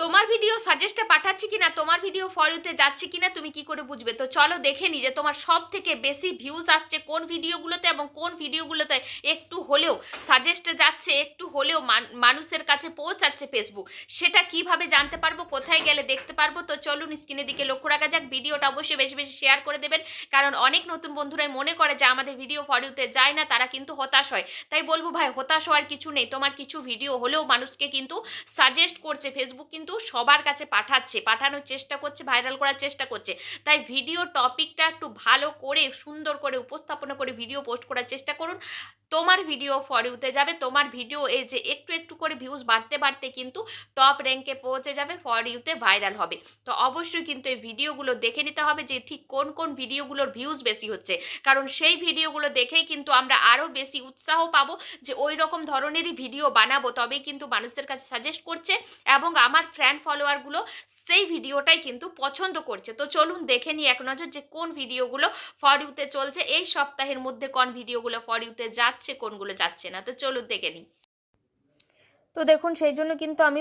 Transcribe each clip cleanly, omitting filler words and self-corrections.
তোমার ভিডিও সাজেস্টে পাঠাচ্ছি কিনা, তোমার ভিডিও ফর ইউতে যাচ্ছে কিনা তুমি কি করে বুঝবে? তো চলো দেখে নি যে তোমার সব থেকে বেশি ভিউজ আসছে কোন ভিডিওগুলোতে এবং কোন ভিডিওগুলোতে একটু হলেও সাজেস্টে যাচ্ছে, একটু হলেও মানুষের কাছে পৌঁছাচ্ছে ফেসবুক। সেটা কিভাবে জানতে পারবো, কোথায় গেলে দেখতে পারবো? তো চলুন স্ক্রিনের দিকে লক্ষ্য রাখা যাক। ভিডিওটা অবশ্যই বেশি বেশি শেয়ার করে দেবেন, কারণ অনেক নতুন বন্ধুরাই মনে করে যে আমাদের ভিডিও ফর ইউতে যায় না, তারা কিন্তু হতাশ হয়। তাই বলবো ভাই, হতাশ হওয়ার কিছু নেই। তোমার কিছু ভিডিও হলেও মানুষকে কিন্তু সাজেস্ট করছে, ফেসবুক কিন্তু সবার কাছে পাঠাচ্ছে, পাঠানোর চেষ্টা করছে, ভাইরাল করার চেষ্টা করছে। তাই ভিডিও টপিকটা একটু ভালো করে সুন্দর করে উপস্থাপনা করে ভিডিও পোস্ট করার চেষ্টা করুন। তোমার ভিডিও ফর ইউতে যাবে, তোমার ভিডিও এই যে একটু একটু করে ভিউজ বাড়তে বাড়তে কিন্তু টপ র্যাঙ্কে পৌঁছে যাবে, ফর ইউতে ভাইরাল হবে। তো অবশ্যই কিন্তু এই ভিডিওগুলো দেখে নিতে হবে যে ঠিক কোন কোন ভিডিওগুলোর ভিউজ বেশি হচ্ছে, কারণ সেই ভিডিওগুলো দেখেই কিন্তু আমরা আরও বেশি উৎসাহ পাবো যে ওই রকম ধরনেরই ভিডিও বানাবো, তবেই কিন্তু মানুষের কাছে সাজেস্ট করছে এবং আমার ফ্যান ফলোয়ারগুলো সেই ভিডিওটাই কিন্তু পছন্দ করছে। তো চলুন দেখে নিই এক নজর যে কোন ভিডিওগুলো ফর ইউতে চলছে এই সপ্তাহের মধ্যে, কোন ভিডিওগুলো ফর ইউতে যাচ্ছে, কোনগুলো যাচ্ছে না। তো চলুন দেখে নিই। তো দেখুন সেই জন্য কিন্তু আমি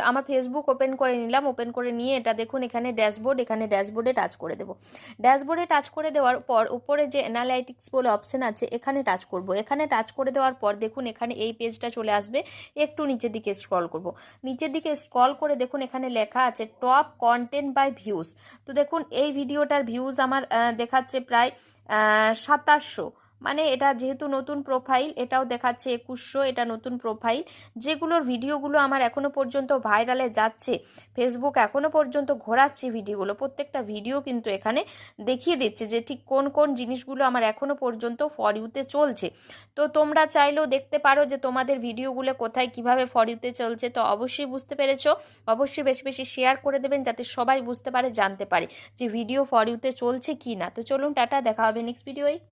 আমার ফেসবুক ওপেন করে নিলাম। ওপেন করে নিয়ে এটা দেখুন এখানে ড্যাশবোর্ড, এখানে ড্যাশবোর্ডে টাচ করে দেবো। ড্যাশবোর্ডে টাচ করে দেওয়ার পর উপরে যে অ্যানালাইটিক্স বলে অপশন আছে এখানে টাচ করব। এখানে টাচ করে দেওয়ার পর দেখুন এখানে এই পেজটা চলে আসবে। একটু নিচের দিকে স্ক্রল করব। নিচের দিকে স্ক্রল করে দেখুন এখানে লেখা আছে টপ কন্টেন্ট বাই ভিউজ। তো দেখুন এই ভিডিওটার ভিউজ আমার দেখাচ্ছে প্রায় 2700। মানে এটা যেহেতু নতুন প্রোফাইল, এটাও দেখাচ্ছে 2100, এটা নতুন প্রোফাইল। যেগুলোর ভিডিওগুলো আমার এখনো পর্যন্ত ভাইরালে যাচ্ছে, ফেসবুক এখনো পর্যন্ত ঘোরাচ্ছে ভিডিওগুলো, প্রত্যেকটা ভিডিও কিন্তু এখানে দেখিয়ে দিচ্ছে যে ঠিক কোন কোন জিনিসগুলো আমার এখনো পর্যন্ত ফর ইউতে চলছে। তো তোমরা চাইলেও দেখতে পারো যে তোমাদের ভিডিওগুলো কোথায় কিভাবে ফর ইউতে চলছে। তো অবশ্যই বুঝতে পেরেছো, অবশ্যই বেশি বেশি শেয়ার করে দেবেন যাতে সবাই বুঝতে পারে, জানতে পারে যে ভিডিও ফর ইউতে চলছে কি না। তো চলুন টাটা, দেখা হবে নেক্সট ভিডিওয়।